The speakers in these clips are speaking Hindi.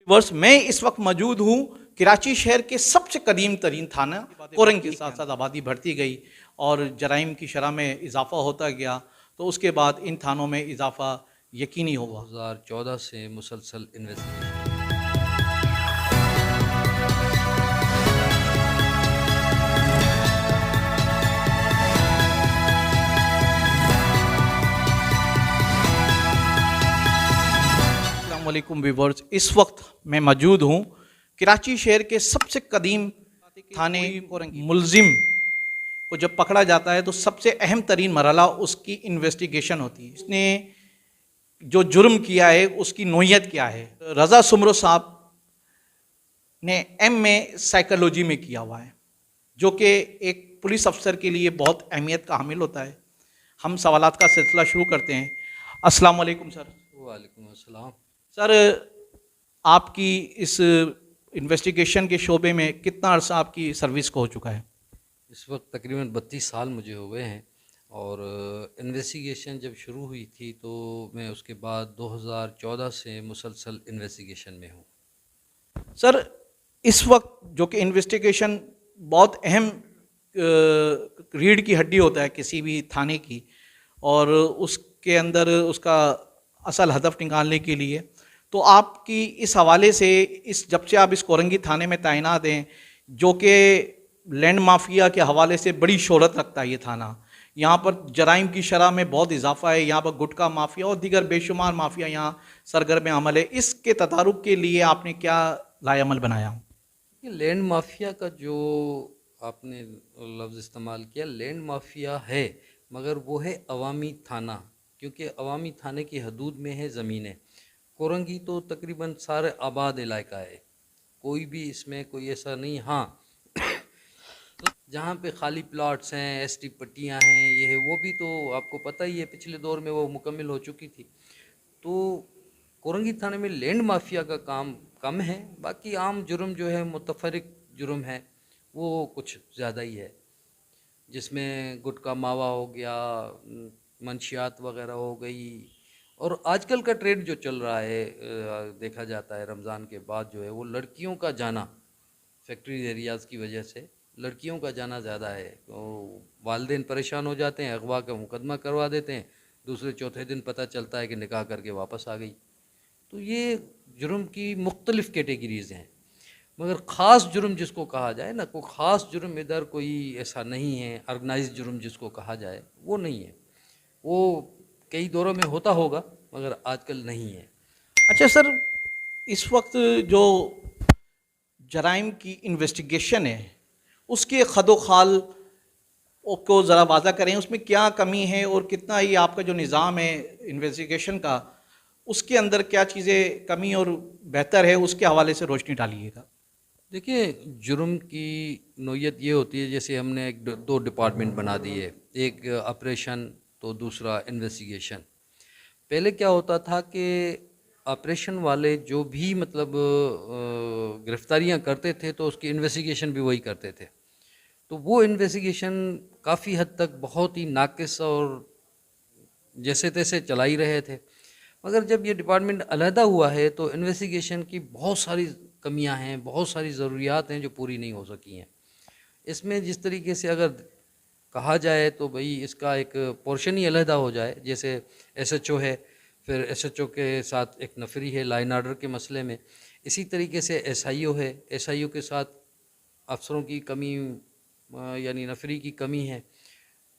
वर्ष मैं इस वक्त मौजूद हूँ कराची शहर के सबसे कदीम तरीन थाना कोरंग के साथ साथ आबादी बढ़ती गई और जराइम की शरह में इजाफा होता गया, तो उसके बाद इन थानों में इजाफा यकीनी हुआ। 2014 से मुसलसल इन्वेस्टिगेशन। अस्सलाम वालेकुम व्यूअर्स, इस वक्त मैं मौजूद हूँ कराची शहर के सबसे कदीम थाने मुलजिम को जब पकड़ा जाता है तो सबसे अहम तरीन मरहला उसकी इन्वेस्टिगेशन होती है। इसने जो जुर्म किया है उसकी नोयत क्या है। रज़ा सुमरो साहब ने MA साइकोलॉजी में किया हुआ है, जो कि एक पुलिस अफसर के लिए बहुत अहमियत का हामिल होता है। हम सवालात का सिलसिला शुरू करते हैं। अस्सलाम वालेकुम सर। वालेकुम अस्सलाम। सर, आपकी इस इन्वेस्टिगेशन के शोबे में कितना अर्सा आपकी सर्विस को हो चुका है? इस वक्त तकरीबन 32 साल मुझे हो गए हैं और इन्वेस्टिगेशन जब शुरू हुई थी तो मैं उसके बाद 2014 से मुसलसल इन्वेस्टिगेशन में हूँ। सर, इस वक्त जो कि इन्वेस्टिगेशन बहुत अहम रीढ़ की हड्डी होता है किसी भी थाने की, और उसके अंदर उसका असल हदफ निकालने के लिए, तो आपकी इस हवाले से जब से आप इस कोरंगी थाने में तैनात हैं, जो कि लैंड माफिया के हवाले से बड़ी शोहरत रखता है ये थाना, यहाँ पर जराइम की शरह में बहुत इजाफा है, यहाँ पर गुटखा माफिया और दीगर बेशुमार माफिया यहाँ सरगर्म अमल है, इसके तदारुक के लिए आपने क्या लाएअमल बनाया? ये लैंड माफिया का जो आपने लफ्ज़ इस्तेमाल किया, लैंड माफिया है मगर वो है अवामी थाना, क्योंकि अवामी थाने की हदूद में है ज़मीनें। कोरंगी तो तकरीबन सारे आबाद इलाका है, कोई भी इसमें कोई ऐसा नहीं। हाँ, जहाँ पे खाली प्लॉट्स हैं, ST पट्टियाँ हैं, ये है वो भी तो आपको पता ही है, पिछले दौर में वो मुकम्मल हो चुकी थी। तो कोरंगी थाने में लैंड माफिया का काम कम है, बाकी आम जुर्म जो है मुतफरिक जुर्म है वो कुछ ज़्यादा ही है, जिसमें गुटखा मावा हो गया, मंशियात वगैरह हो गई। और आजकल का ट्रेंड जो चल रहा है देखा जाता है रमज़ान के बाद जो है वो लड़कियों का जाना, फैक्ट्री एरियाज़ की वजह से लड़कियों का जाना ज़्यादा है। तो वालिदैन परेशान हो जाते हैं, अगवा का मुकदमा करवा देते हैं, दूसरे चौथे दिन पता चलता है कि निकाह करके वापस आ गई। तो ये जुर्म की मुख्तलिफ़ कैटेगरीज़ हैं, मगर ख़ास जुर्म जिसको कहा जाए ना, कोई ख़ास जुर्म इधर कोई ऐसा नहीं है, ऑर्गेनाइज जुर्म जिसको कहा जाए वो नहीं है। वो कई दौरों में होता होगा मगर आजकल नहीं है। अच्छा सर, इस वक्त जो जराइम की इन्वेस्टिगेशन है उसके खदोखाल को ज़रा वाज़ा करें, उसमें क्या कमी है और कितना ये आपका जो निज़ाम है इन्वेस्टिगेशन का, उसके अंदर क्या चीज़ें कमी और बेहतर है, उसके हवाले से रोशनी डालिएगा। देखिए, जुर्म की नोयत ये होती है, जैसे हमने एक दो डिपार्टमेंट बना दिए, एक ऑपरेशन तो दूसरा इन्वेस्टिगेशन। पहले क्या होता था कि ऑपरेशन वाले जो भी मतलब गिरफ्तारियां करते थे तो उसकी इन्वेस्टिगेशन भी वही करते थे, तो वो इन्वेस्टिगेशन काफ़ी हद तक बहुत ही नाक़िस और जैसे तैसे चला ही रहे थे। मगर जब ये डिपार्टमेंट अलहदा हुआ है तो इन्वेस्टिगेशन की बहुत सारी कमियां हैं, बहुत सारी ज़रूरियात हैं जो पूरी नहीं हो सकी हैं। इसमें जिस तरीके से अगर कहा जाए तो भाई इसका एक पोर्शन ही अलहदा हो जाए, जैसे SHO है, फिर SHO के साथ एक नफरी है लाइन आर्डर के मसले में, इसी तरीके से SIO है, SIO के साथ अफसरों की कमी यानी नफरी की कमी है।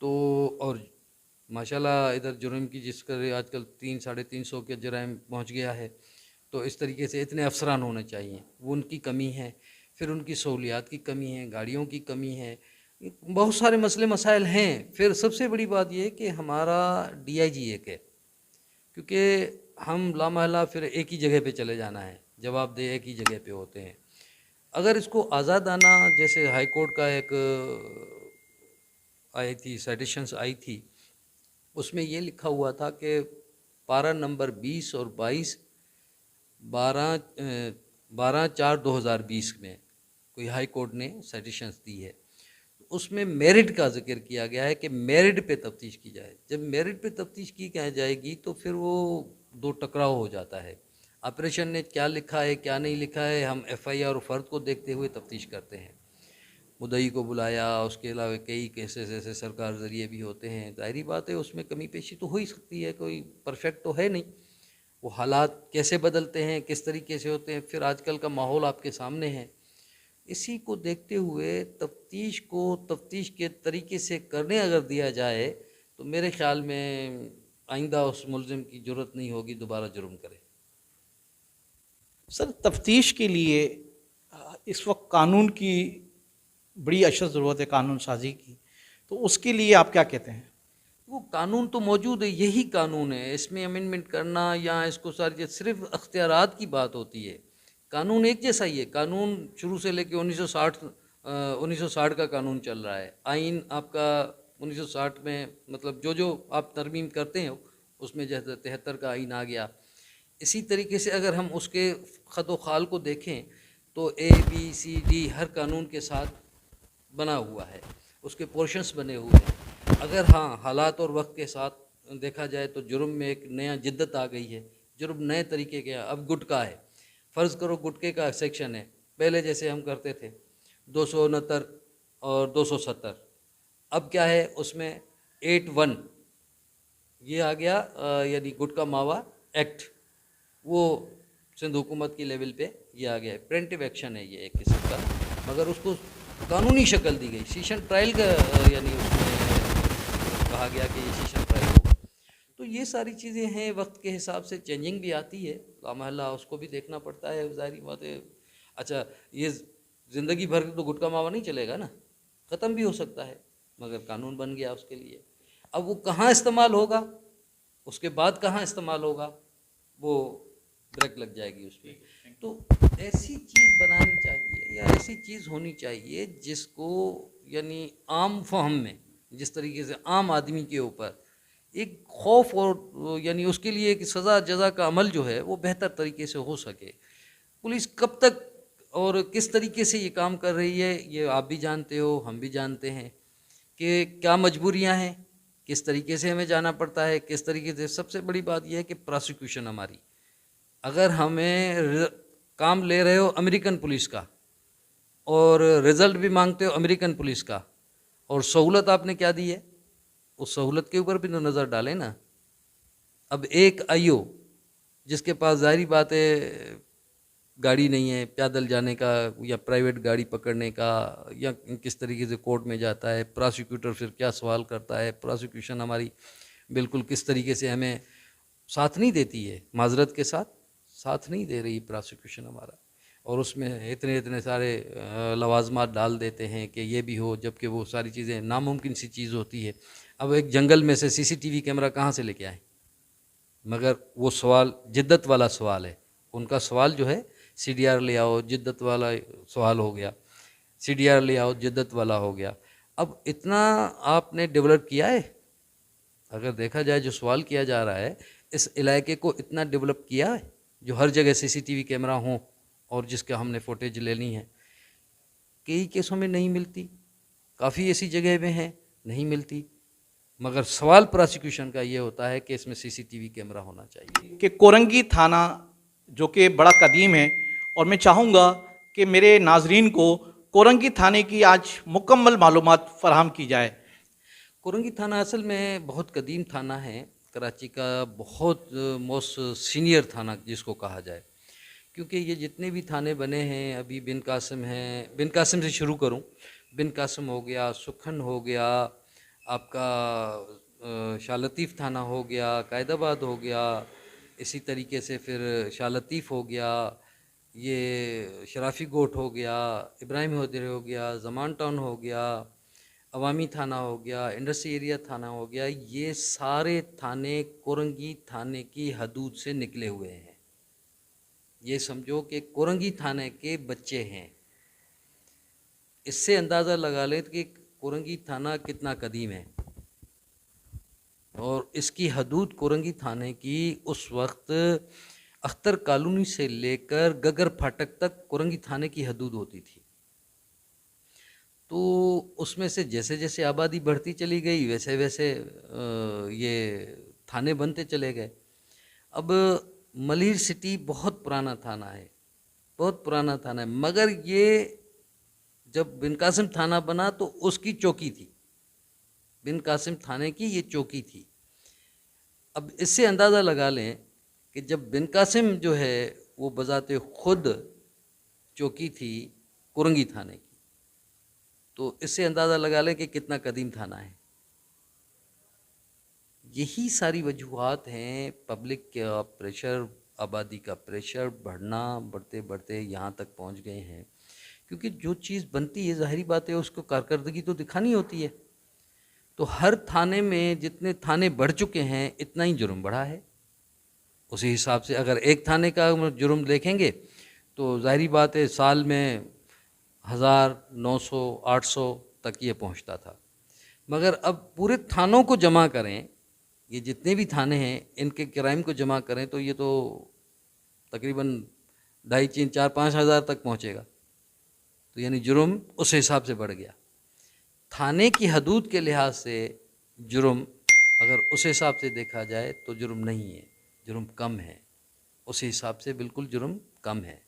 तो और माशाल्लाह इधर जुर्म की जिस कर आजकल 300-350 के जराइम पहुंच गया है, तो इस तरीके से इतने अफसरान होने चाहिए, वो उनकी कमी है। फिर उनकी सहूलियात की कमी है, गाड़ियों की कमी है, बहुत सारे मसले मसाइल हैं। फिर सबसे बड़ी बात यह है कि हमारा DIG एक है, क्योंकि हम लामहला फिर एक ही जगह पे चले जाना है, जवाबदेह एक ही जगह पे होते हैं। अगर इसको आज़ादाना, जैसे हाई कोर्ट का एक आई थी साइटेशंस आई थी, उसमें ये लिखा हुआ था कि पारा नंबर 20 और 22 12/4/2020 में कोई हाई कोर्ट ने साइटेशंस दी है, उसमें मेरिट का जिक्र किया गया है कि मेरिट पे तफ्तीश की जाए। जब मेरिट पे तफ्तीश की जाएगी तो फिर वो दो टकराव हो जाता है। ऑपरेशन ने क्या लिखा है क्या नहीं लिखा है, हम एफआईआर और फ़र्द को देखते हुए तफ्तीश करते हैं। मुद्दई को बुलाया, उसके अलावा कई केसेस ऐसे सरकार ज़रिए भी होते हैं। ज़ाहिरी बात है उसमें कमी पेशी तो हो ही सकती है, कोई परफेक्ट तो है नहीं। वो हालात कैसे बदलते हैं, किस तरीके से होते हैं, फिर आजकल का माहौल आपके सामने है। इसी को देखते हुए तफ्तीश को तफ्तीश के तरीके से करने अगर दिया जाए तो मेरे ख़्याल में आइंदा उस मुलज़िम की ज़रूरत नहीं होगी दोबारा जुर्म करे। सर तफ्तीश के लिए इस वक्त कानून की बड़ी अशद ज़रूरत है, कानून साजी की, तो उसके लिए आप क्या कहते हैं? वो कानून तो मौजूद है, यही कानून है, इसमें अमेंडमेंट करना या इसको सारी चीज़ सिर्फ अख्तियारात की बात होती है। कानून एक जैसा ही है, कानून शुरू से लेके 1960 का कानून चल रहा है। आइन आपका 1960 में मतलब जो जो आप तरमीम करते हैं उसमें जैसे 73 का आइन आ गया। इसी तरीके से अगर हम उसके ख़त व ख़ाल को देखें तो ABCD हर कानून के साथ बना हुआ है, उसके पोर्शंस बने हुए हैं। अगर हाँ हालात और वक्त के साथ देखा जाए तो जुर्म में एक नया जिद्दत आ गई है, जुर्म नए तरीके के अब गुटखा है। फ़र्ज़ करो गुटखे का सेक्शन है, पहले जैसे हम करते थे 269 और 270, अब क्या है उसमें 81 ये आ गया, यानी गुटखा मावा एक्ट, वो सिंध हुकूमत की लेवल पे ये आ गया है। प्रेंटिव एक्शन है ये एक किस्म का, मगर उसको कानूनी शक्ल दी गई, सीशन ट्रायल का, यानी उसमें कहा गया कि ये सीशन ट्रायल होगा। तो ये सारी चीज़ें हैं, वक्त के हिसाब से चेंजिंग भी आती है, लामहल्ला उसको भी देखना पड़ता है, ज़ाहिर बात है। अच्छा ये ज़िंदगी भर तो गुटखा मावा नहीं चलेगा ना, ख़त्म भी हो सकता है, मगर कानून बन गया उसके लिए। अब वो कहाँ इस्तेमाल होगा, उसके बाद कहाँ इस्तेमाल होगा, वो ब्रेक लग जाएगी उसमें। तो ऐसी चीज़ बनानी चाहिए या ऐसी चीज़ होनी चाहिए जिसको यानी आम फहम में, जिस तरीके से आम आदमी के ऊपर एक खौफ और यानी उसके लिए एक सज़ा जज़ा का अमल जो है वो बेहतर तरीके से हो सके। पुलिस कब तक और किस तरीके से ये काम कर रही है ये आप भी जानते हो, हम भी जानते हैं कि क्या मजबूरियां हैं, किस तरीके से हमें जाना पड़ता है, किस तरीके से। सबसे बड़ी बात यह है कि प्रोसिक्यूशन हमारी, अगर हमें काम ले रहे हो अमेरिकन पुलिस का और रिज़ल्ट भी मांगते हो अमेरिकन पुलिस का, और सहूलत आपने क्या दी है, उस सहूलत के ऊपर भी तो नज़र डालें ना। अब एक आईओ जिसके पास ज़ाहिरी बात है गाड़ी नहीं है पैदल जाने का या प्राइवेट गाड़ी पकड़ने का, या किस तरीके से कोर्ट में जाता है, प्रोसिक्यूटर फिर क्या सवाल करता है, प्रोसिक्यूशन हमारी बिल्कुल किस तरीके से हमें साथ नहीं देती है, माजरत के साथ नहीं दे रही प्रोसिक्यूशन हमारा, और उसमें इतने इतने सारे लवाजमात डाल देते हैं कि ये भी हो, जबकि वो सारी चीज़ें नामुमकिन सी चीज़ होती है। अब एक जंगल में से CCTV कैमरा कहाँ से लेके आए, मगर वो सवाल जिद्दत वाला सवाल है। उनका सवाल जो है CDR ले आओ, जिद्दत वाला सवाल हो गया, CDR ले आओ, जिद्दत वाला हो गया। अब इतना आपने डेवलप किया है, अगर देखा जाए जो सवाल किया जा रहा है, इस इलाके को इतना डेवलप किया है जो हर जगह CCTV कैमरा हो और जिसका हमने फुटेज लेनी है। कई केसों में नहीं मिलती, काफ़ी ऐसी जगह में है नहीं मिलती, मगर सवाल प्रोसिक्यूशन का ये होता है कि इसमें CCTV कैमरा होना चाहिए। कि कोरंगी थाना जो कि बड़ा कदीम है, और मैं चाहूँगा कि मेरे नाजरीन को कोरंगी थाने की आज मुकम्मल मालूमात फराहम की जाए। कोरंगी थाना असल में बहुत कदीम थाना है, कराची का बहुत मोस्ट सीनियर थाना जिसको कहा जाए, क्योंकि ये जितने भी थाने बने हैं अभी बिन कासिम हैं, बिन कासिम से शुरू करूं, बिन कासिम हो गया, सुखन हो गया, आपका शाह लतीफ़ थाना हो गया, कायदाबाद हो गया, इसी तरीके से फिर शाह लतीफ़ हो गया, ये शराफी गोट हो गया, इब्राहिम होदर हो गया, ज़मान टाउन हो गया, अवामी थाना हो गया, इंडस्ट्री एरिया थाना हो गया, ये सारे थाने कोरंगी थाने की हदूद से निकले हुए हैं। ये समझो कि कोरंगी थाने के बच्चे हैं। इससे अंदाज़ा लगा लें कि कोरंगी थाना कितना कदीम है, और इसकी हदूद कोरंगी थाने की उस वक्त अख्तर कॉलोनी से लेकर गगर फाटक तक कोरंगी थाने की हदूद होती थी। तो उसमें से जैसे जैसे आबादी बढ़ती चली गई वैसे वैसे ये थाने बनते चले गए। अब मलिर सिटी बहुत पुराना थाना है, बहुत पुराना थाना है, मगर ये जब बिन कासिम थाना बना तो उसकी चौकी थी, बिन कासिम थाने की ये चौकी थी। अब इससे अंदाज़ा लगा लें कि जब बिन कासिम जो है वो बजाते खुद चौकी थी कुरंगी थाने की, तो इससे अंदाज़ा लगा लें कि कितना कदीम थाना है। यही सारी वजूहात हैं, पब्लिक का प्रेशर, आबादी का प्रेशर बढ़ना, बढ़ते बढ़ते यहाँ तक पहुँच गए हैं। क्योंकि जो चीज़ बनती है ज़ाहिरी बात है उसको कारकर्दगी तो दिखानी होती है। तो हर थाने में जितने थाने बढ़ चुके हैं इतना ही जुर्म बढ़ा है। उसी हिसाब से अगर एक थाने का जुर्म देखेंगे तो ज़ाहिरी बात है साल में 1000, 900, 800 तक ये पहुंचता था। मगर अब पूरे थानों को जमा करें, ये जितने भी थाने हैं इनके क्राइम को जमा करें तो ये तो तकरीबन 2.5, 3, 4, 5 हज़ार तक पहुंचेगा। तो यानी जुर्म उस हिसाब से बढ़ गया। थाने की हदूद के लिहाज से जुर्म अगर उस हिसाब से देखा जाए तो जुर्म नहीं है, जुर्म कम है, उस हिसाब से बिल्कुल जुर्म कम है।